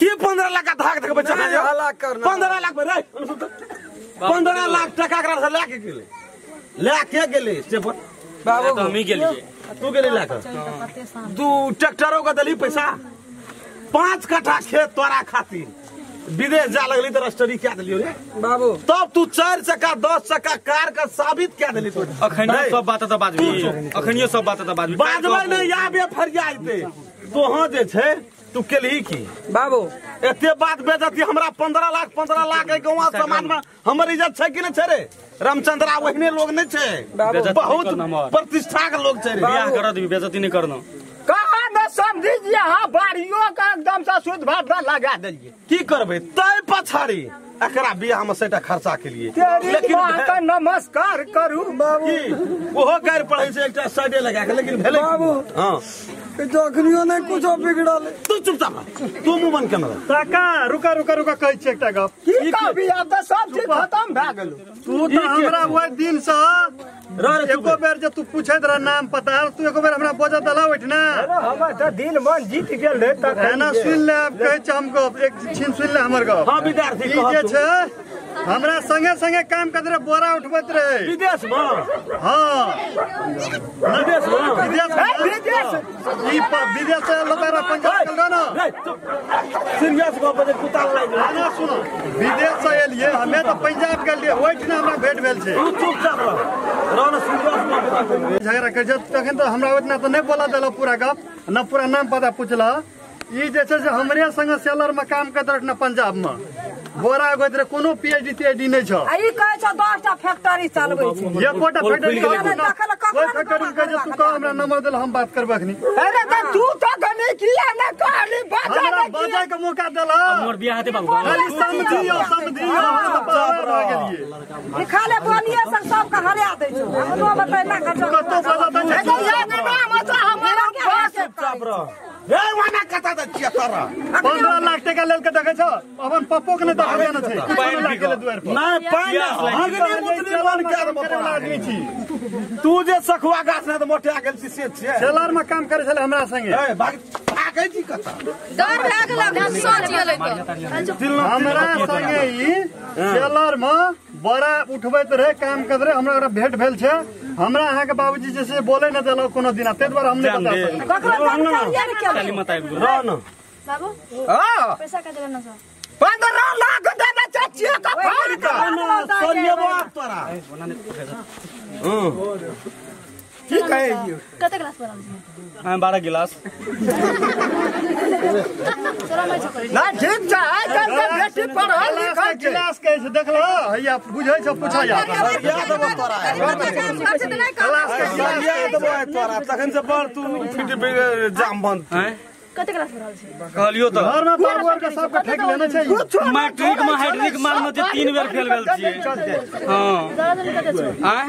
की 15 लाख का धाक देख बच्चा 15 लाख में रे 15 लाख टका करा लेके गेले से बाबू हम ही गेलिए तू गेले लाकर तू ट्रैक्टरों का दली पैसा 5 कट्ठा खेत तोरा खातिर विदेश जा लगली तो रजिस्ट्री क्या दिलियो रे बाबू तब तू 4 चक्का 10 चक्का कार का साबित क्या दिली तू अखनियो सब बात त बाजबी अखनियो सब बात त बाजबी बाजबै नै याबे फरिया आइते तोहा जे छै तू केलही की बाबू एते बात बेजती हमरा 15 लाख के गांव समाज में हमर इज्जत छै कि नै छै रे रामचंद्रा वहने लोग नै छै बहुत प्रतिष्ठा के लोग छै रे बियाह कर दी बेइज्जती नहीं करना कहां न समझिए हां बाड़ियों का एकदम से शुद्ध भात लगा देलिए की करबे तै पछाड़ी एकरा बियाह में सेटा खर्चा के लिए लेकिन का नमस्कार करू बाबू ओहो कर पड़ै छै एकटा साइडे लगा के लेकिन भेलै बाबू हां जखनियो नहीं कुछ बिगड़ल तू चुपचाप तू मुंह बंद कर काका रुका कहै छै एकटा गप की कहबी अब त सब चीज खत्म भ गेल तू तो हमरा ओइ दिन से एको बेर जे तू पूछैत रह नाम पता तू एको बेर हमरा बोझ दला बैठना अरे हमर त दिल मन जीत गेल रे त खाना सुन ले कहै छै हमको एक छीन सुन ले हमर गप हां विद्यार्थी ई जे छै हमरा संगे काम करत रहे बोरा उठबैत रहे विदेश में हां विदेश में विदेश ई विदेश से लोकारा पंजाब गेल न सीरियस गप बजे कुत्ता लाग ना सुनो विदेश से एलिए हमें तो पंजाब गेलिए ओइठना हमरा भेट भेल छै तू चुपचाप रह न सीरियस गप झगड़ा कर जब तखन तो हमरा उतना तो नहीं बोला देला पूरा गप न पूरा नाम पता पूछला ई जे छै से हमरे संग सेलर में काम करत रह न पंजाब में बोरा गोत रे कोनो पीएचडी टीएचडी नहीं छ आई कहै छ 10 टा फैक्ट्री चलबै छै ये कोटा फैक्ट्री कोई फैक्ट्री के जे तू कह हमरा नंबर देला हम बात करबे अखनी अरे त तू तो गने किया न कहली बाजा के मौका देला हमर बियाह हेते बाबू खाली समझियो ई खाले बोलिए सब का हरा दै छ हमरो बतैना का कतो बाजा दै चुपचाप रह ए वाना कता द चियतरा 15 लाख टका लेल के देखै छ अपन पप्पो के नहि देखै न छै 15 लाख के दुआर पर नहीं पानी हगनी मुतनी बन कर आदमी छी तू जे सखुआ गाछ न त मोटे आ गेल छी से छै सेलर में काम करे छले हमरा संगे ए भागै छी कता डर लागल सोच गेलै हमरा संगे ई सेलर में बड़ा उठबैत रहे काम करत रहे हमरा भेट भेल छै हमरा अहाँ के बाबूजी जैसे बोले न देलो कोनो दिन ते द्वारा हम नहीं बता सकते खाली मत आइब रह न बाबू हां पैसा का देना छ 15 लाख देना चाचिया का फाड़ का सोनिया बाप तोरा की कहे कते क्लास पढ़ल छी हां 12 गिलास ना ठीक छ आइ काल के बेटी पढ़ल लिखल छै क्लास के छै देखलो हैया बुझै छ पूछा जा सरिया देबो तोरा क्लास के सरिया देबो तोरा तखन से बड़ तू फिट जाम बंद हैं कते क्लास पढ़ल छी कहलियो त घर में बाबूर के सब के ठेक लेना छै मैट्रिक में हाइड्रिक मार में 3 बेर फेल भेल छियै हां दादा जन कते छ हैं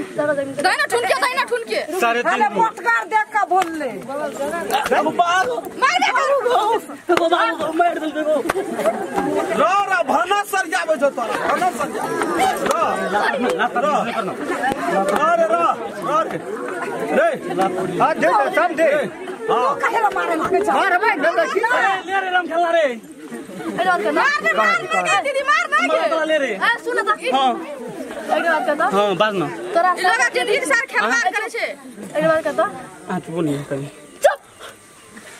दादा ठुनके 3.5 खाले मोटकार देख के बोलले अब बाल मार दे बाबू मार दे देखो रा भना सरिया आबै छ तोरा भना सरिया रे रे हां दे सब दे हां काहे मारे लागे छ मारबे गल की ले रे राम खेला रे मार दीदी मार ले रे हां सुन त हां एक बात कह हां बाज न तोरा लगा जे दिन सार खेलवार करे छे एक बात कह आ तू बोलिए कनी चुप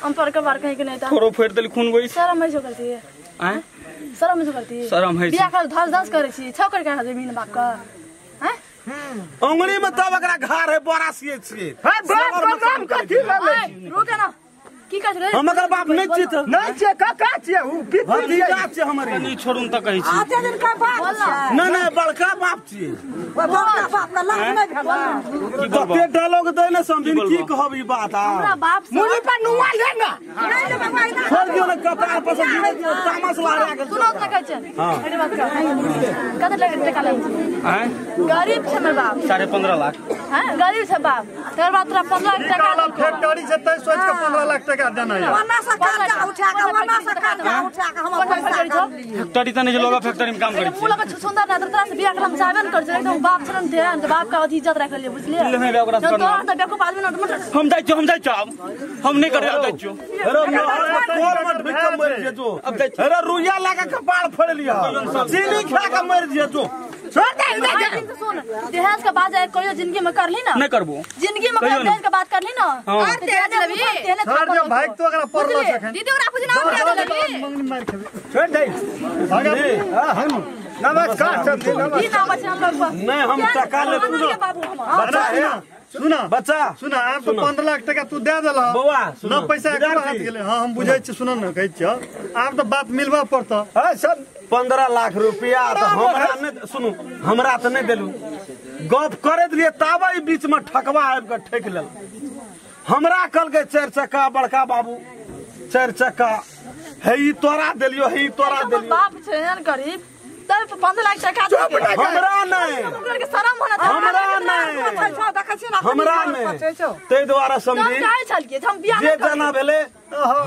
हम पर के बार कहीं के नहीं था थोड़ो फेर देली खून गई शरम में जो करती है हैं शरम में जो करती है शरम है बियाह कर धस करे छी छौकर के जमीन बाप का हैं अंगुली में तब एकरा घर है बड़ा सिए छिए हां बाप का नाम कथि लाले रुके ना की कहत रे हम अगर बाप नहीं छी त नहीं छे का छे उ की भतीजा छै हमर कनी छोड़ून त कहै छी आते दिन का बाप नहीं नहीं बड़का बाप छी बड़का बाप का लाज नहीं भेला की बोलबो कते डायलॉग दे न समझिन की कहब ई बात आ हमरा बाप से मुड़ी पर नुआ लेना नहीं ले भगवान ना छोड़ दियो न कपार पर से गिरे तामस लहरा गेल सुनो त कहै छै अरे बात का कते लगे टका ले हैं गरीब छै हमर बाप 15.5 लाख हैं गरीब छै बाप तेर बात तोरा 15 लाख टका फैक्ट्री से तय सोच के 15 लाख टका गार्जियन है वरना से कर्जा उठा के वरना से कर्जा उठा के हम फैक्ट्री तने जे लोग फैक्ट्री में काम करै छै मुला के सुंदर ना तरह से बियाह करम चाहबे न कर छै एकदम बाप छन ध्यान बाप का अथी इज्जत राख ले बुझलिए ले मैं ओकरा तो त बेको आदमी न हम जाइ छौ हम नहीं करे जाइ छौ अरे मोहर मत भी कम मर जे जो अरे रुइया लगा के बाल फोड़ लिया चीनी खा के मर जे जो छोड़ दे सुन दहेज का बात है कोई जिंदगी में कर ली ना नहीं करबो जिंदगी में दहेज का बात कर ली ना और दहेज लेबी सर जो भाई तो अगर पड़लो छखन दीदी ओरा पूछ नाम क्या लेबी मंगनी मार खेबे छोड़ दे हम नमस्कार सर नमस्कार ई नाम छै हम लोग नहीं हम टका ले बच्चा है सुना बच्चा सुना आप तो 15 लाख टका तू दे देला बौआ न पैसा एको हाथ गेले हां हम बुझै छी सुन न कहै छी आप तो बात मिलबा पड़ता हां सर 15 लाख रुपया तो हमरा ने सुनु हमरा तो नहीं देलू गप करे दिए ताबा ई बीच में ठकवा आबि के ठेक लेल हमरा कल के 4 चक्का बड़का बाबू 4 चक्का है ई तोरा देलियो है ई तोरा देलियो बाप छै न गरीब तब 15 लाख टका हमरा नहीं के शरम होना हमरा नहीं हमरा नहीं ते द्वारा समझी चाहे चल के हम बियाह जे जना भेले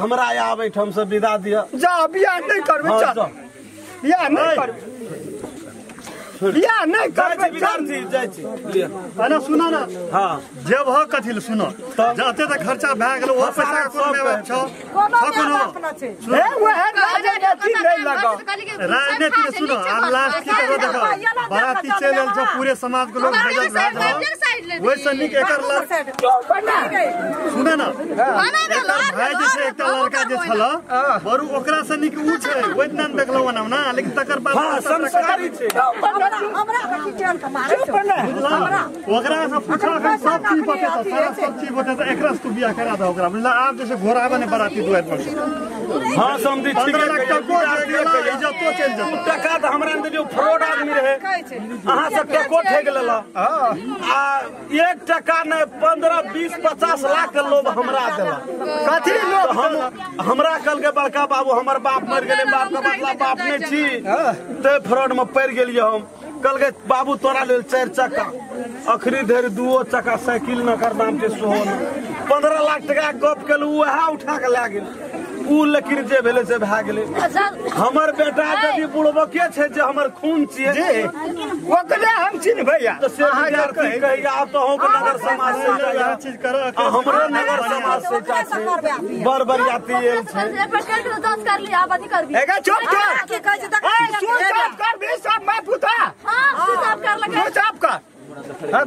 हमरा आबै हम सब विदा दिया जा बियाह नहीं करबे चल बियाह नहीं करबे बियाह नहीं करबे विद्यार्थी जाइ छी लिया अना सुना ना हां जे भ कथिल सुन जते त खर्चा भ गेल ओ पैसा कोन में छ हे वो है राजनीति नहीं लगा राजनीति में सुनो आप लास्ट की तरह देखो बाराती चल छ पूरे समाज के लोग भेजल रहा वैसे निक एकर सुना ना भाई जैसे एक लड़का जे छला बरु ओकरा से निक उ छै ओतना देखलो ना लेकिन तकर बाद हां संस्कारी छै हमरा की टेन के मारे हमरा ओकरा से पूछा सब चीज बता सारा सब चीज बता एकरा से तू बियाह करा दे ओकरा बुझला आप जैसे घोड़ा बने बाराती दुआर पर हां समझी ठीक 15 लाख टको इज्जतो चल जतो टका तो हमरा ने जो फ्रॉड आदमी रहे अहां सब टको ठेक लेला आ 1 टका ने 15 20 50 लाख के लोभ हमरा देला कथी लोग हमरा कल के बड़का बाबू हमर बाप मर गेले बाप का मतलब बाप नहीं छी ते फ्रॉड में पड़ गेलिए हम कल के बाबू तोरा लेल 4 चक्का अखरी धरि 2 चक्का साइकिल न कर दाम के सोहन 15 लाख टका गप केलू वह उठा के ला गेल उ लेकिन जे भेले से भा गेले हमर बेटा यदि बुढ़बो के छै जे हमर खून छिए जी ओकरे हम चिन्ह भैया तो से विद्यार्थी कहिया आप तो हो के नगर समाज से यह चीज करो हमरो नगर समाज से छै बरबरियाती एल छै पेट के जांच कर लिया अब अथी करबी एगा चुप कर के कह जे तू साफ कर भी सब मैं पुता हां तू साफ कर लगे तू साफ कर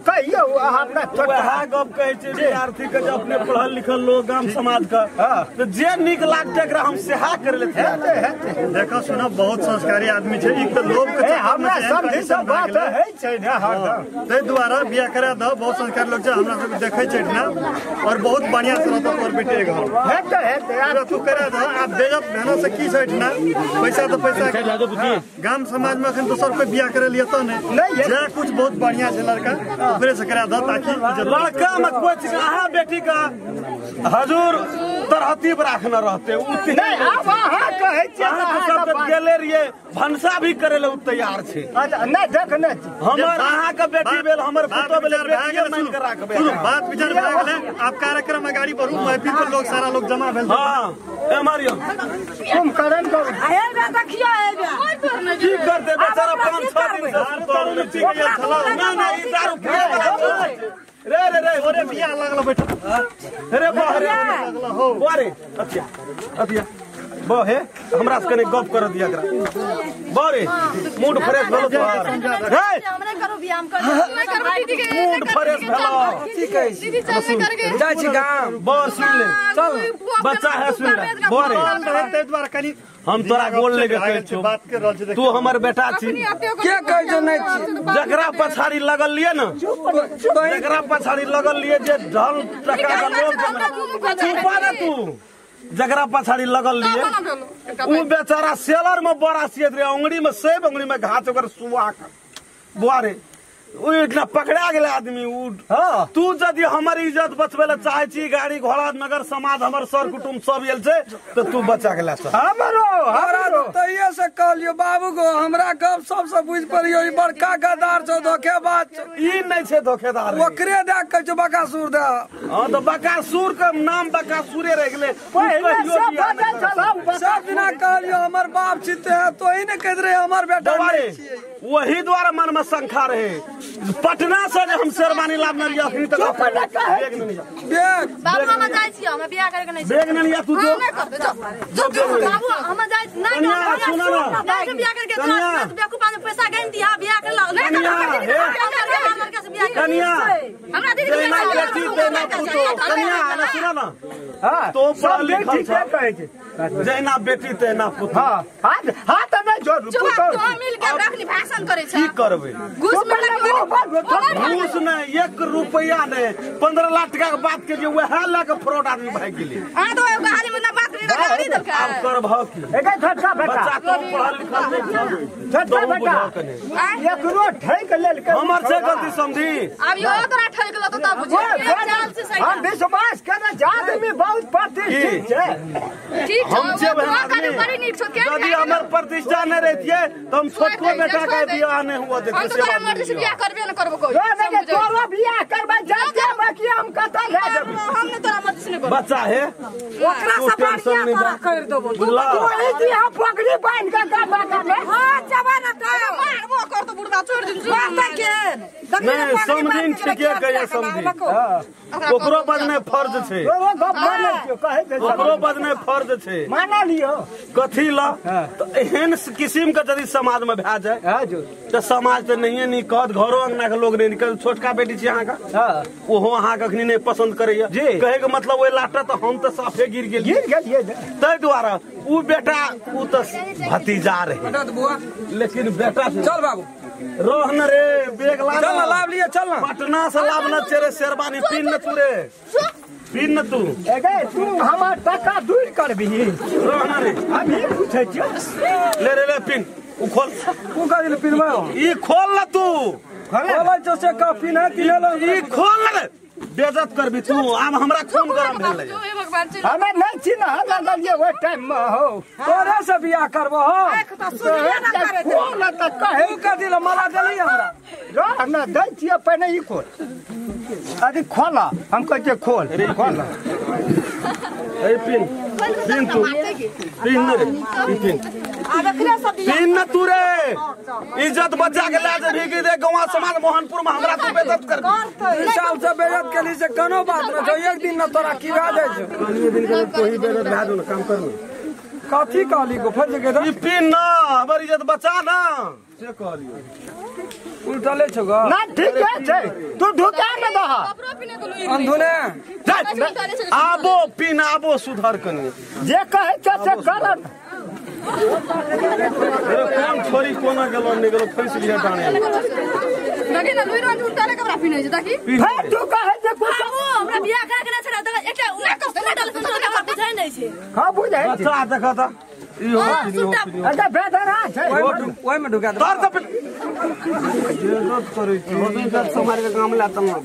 कहियो अपना वह गप कहे छै विद्यार्थी के जो अपने पढ़ल लिखल लोग गांव समाज का तो जे निक लागते एकरा हम सेहा कर लेते देखो सुनो बहुत संस्कारी आदमी छै एक तो लोग के हमरा समझी सब बात है छै ना तै द्वारा बियाह करा द बहुत संस्कारी लोग छै हमरा सब देखे छै ना और बहुत बढ़िया से रहत और बेटे घर है यार तू करा द आप बेजत बहनों से की छै ना पैसा तो पैसा गांव समाज में अखन दोसर कोई बियाह करे लिए तो नहीं जे कुछ बहुत बढ़िया छै लड़का ओकरे से करा द ताकि लड़का में कोई चीज अहाँ बेटी का हजूर तरहतीब राखना रहते नहीं अब हां कहै छै सब गेले रहिए भनसा भी करे ले तैयार छै नहीं देख नहीं हमर अहाँ के बेटी भेल हमर पुतो भेल बेटी मान के राखबे सुनो बात विचार भए गेलै आप कार्यक्रम में गाड़ी बढ़ू महफिल पर लोग सारा लोग जमा भेल हां ए मारियो तुम करन करो आए बे देखियो आए बे की करते बेचारा 5-6 दिन से दारू में पी गया छला ना ई दारू रे रे रे ओरे बियाह लागल बैठा रे बाहरे लागल हो बारे अतिया बहे हमरा से कने गप कर दिया करा बारे मूड फ्रेश भेलो तोहार हे हमरे करो व्यायाम कर मैं करो दीदी के मूड फ्रेश भेलो ठीक है दीदी चल करके जाय छी गांव बस सुन ले चल बच्चा है सुन ले बारे तै द्वारा कनी हम तोरा गोल लेके कहै छौ बात कर रहल छै तू हमर बेटा छी के कहै छै नहीं जकरा पछाड़ी लगल लिए ना जकरा पछाड़ी लगल लिए जे ढल टका का लोग चुपा रे तू जकरा पछाड़ी लगल लिए उ बेचारा सेलर में बड़ा सियत रे अंगुरी में सेब अंगुरी में घास ओकर सुआ का बुआरे उ इतना पकड़ा गेले आदमी उ हां तू यदि हमर इज्जत बचबे ले चाहे छी गाड़ी घोड़ा नगर समाज हमर सर कुटुंब सब एल छै तो तू बचा गेला छ हमरो हमरा तो ये से कह कहलियो बाबू को हमरा गप सबसे बुझ पड़ियो ई बड़का गद्दार छौ धोखेबाज छौ ई नहीं छे धोखेदार ओकरे दे कह छौ बकासुर दे हां तो बकासुर के नाम बकासुरे रह गेले सब दिना कहलियो हमर बाप चिते है तो ही ने कह रहे हमर बेटा वही द्वारा मन में शंका रहे पटना से हम शेरवानी लाभने लिया अखनी तक बैग नहीं जा बैग बाबू हम जाय छी हम बियाह करे के नहीं बैग नहीं लिया तू जो बाबू हम जाय नहीं सुना ना बियाह करके बेवकूफ पाने पैसा गन दिया बियाह कर ला कन्या हमरा दीदी देना बेटी देना पुतो कन्या ना सुना ना हां तो पढ़ लिखल छ जैना बेटी तेना पुतो हां हां त नहीं जोर पुतो मिल के रखनी भाषण करे छ की करबे घूस घूस नहीं 1 रुपया नहीं 15 लाख टका के बात के जे वह लाके फ्रॉड आदमी भाग गेले हां तो गाड़ी में ना बात नहीं दलका अब कर भाव की एके झटका बच्चा तो पढ़ल लिखल नहीं झटका बेटा एकरो ठैक लेल के हमर से गलती समझी अब यो तोरा ठैक ल तो बुझे हम विश्वास करे जात में बहुत प्रतिष्ठित है ठीक हम जे बड़ी नीक छ के यदि हमर प्रतिष्ठा नहीं रहतिए तो हम छोटको बेटा का बियाह नहीं हुआ देते से बात मर्जी से बियाह करबे न करबो कोई नहीं तोरा बियाह करबा जाते बाकी हम कता ले जब हमने तोरा मर्जी से नहीं करबो बच्चा है ओकरा से बढ़िया तोरा कर देबो बुझला ओही दी हम पगड़ी बांध के गबा में हां जवान त मारबो कर तो बुढ़वा छोड़ दिन बात के नहीं समझिन ठीके कहिए समझी ओकरो बजने फर्ज छे ओ गप माने क्यों कहे दे ओकरो बजने फर्ज छे माना लियो कथी ला तो एहन किस्म के यदि समाज में भै जाए हां जो तो समाज तो नहीं नी कहत घरो अंगना के लोग नहीं निकल छोटका बेटी छी अहाँ का हां ओहो अहाँ कखनी नहीं पसंद करैया कहे के मतलब ओए लाटा तो हम तो साफे गिर गेलिए तै द्वारा उ बेटा उ तो भतीजा रहे लेकिन बेटा चल बाबू रोहन रे बेग ला चल लाभ लिए चल ना पटना से लाभ न चेरे शेरवानी पीन न तू रे पीन न तू एगे तू हमर टका दूर करबी रोहन रे अभी पूछे छ ले पीन उ खोल तू का दिल पीनवा ई खोल ल तू खोला जो से कॉफी ना कि ले ई खोल ले बेइज्जत करबी तू आब हमरा खून गरम भेल ले हे भगवान से हमें नहीं चिन्ह हमरा लिए वो टाइम में हो तोरे से बियाह करबो हो आंख तो सुनिए ना करे खोल त कहे तू का दिल मला देली हमरा रो हमरा दै छिए पहले ई खोल अरे खोला हम कहे खोल खोल ए पीन पीन तू पीन रे पीन अब एकरे सब पीन न तू रे इज्जत बच्चा के लाज भीगी दे गवा समाज मोहनपुर में हमरा तू बेइज्जत कर साल से बेइज्जत के लिए से कोनो बात न जो एक दिन न तोरा की भा जाय छ पानी दिन के कोई बेइज्जत भा दो काम कर न कथी कहली को फज के ई पीन न हमर इज्जत बचा न से कहलियो उल्टा ले छ ग ना ठीक है तू ढुका न दह कपड़ो पिने तो लुई अंधुने आबो पीन आबो सुधार कनी जे कहे छ से करन अरे कौन छोरी कोना गेलो नहीं गेलो फैस लिया टाणे लगे ना लुई रंग उल्टा लेके पिने छ ताकि है तू कहे जे कुछ हमरा बियाह करे के ना छ त एकटा उना कस डाल के का बुझाइ नै छै हां बुझाइ छै अच्छा देखा था ई हो अच्छा बेदरा छै ओइ में ढुका दे तर त इज्जत करै छी इज्जत समाज के काम लाता हम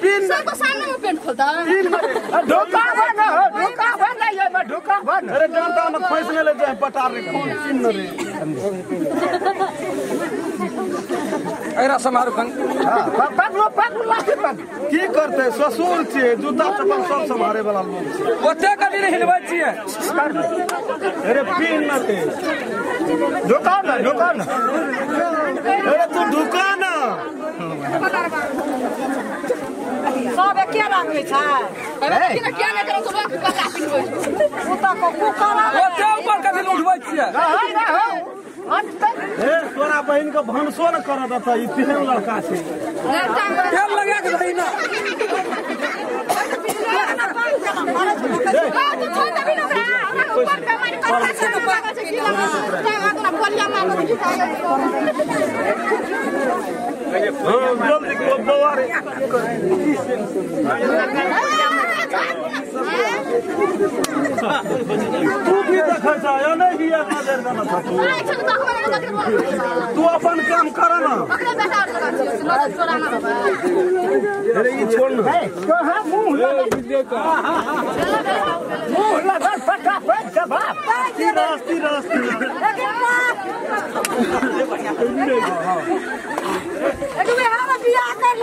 पिन सबको सामने में पेंट खोलता ढुका बन ये में ढुका बन अरे डंडा में फैसले ले जाए पटार रे कौन चिन्ह रे एरा समारो कन पकड़ो लाठी पकड़ की करते ससुर छिए जूता चप्पल सब संभारे वाला लोग छिए ओते कभी नहीं हिलबै छिए अरे पीन न ते दुकान अरे तू दुकान सब एके रंग में छै अरे किना क्या ना करो सब का काफी हो उता को कुकरा ओते ऊपर कभी उठबै छिए ए तोरा बहन के भनसो न करत त ई तीन लड़का छै तेल लगा के दही ना ऊपर पे मारी करता छै तो बाबा छै कि लगा तो ना बोलिया मार हां जल्दी को बवारे तू भी देखै छ या नहीं बिया नजर देना था तू आई छ त हमरा नजर बोल तू अपन काम कर ना ओकरे बेटा और लगा दियो नजर चोराना बाबा अरे ये छोड़ ना तो हम मुंह लगा फटाफट का बाप रास्ती एक में हमारा बियाह कर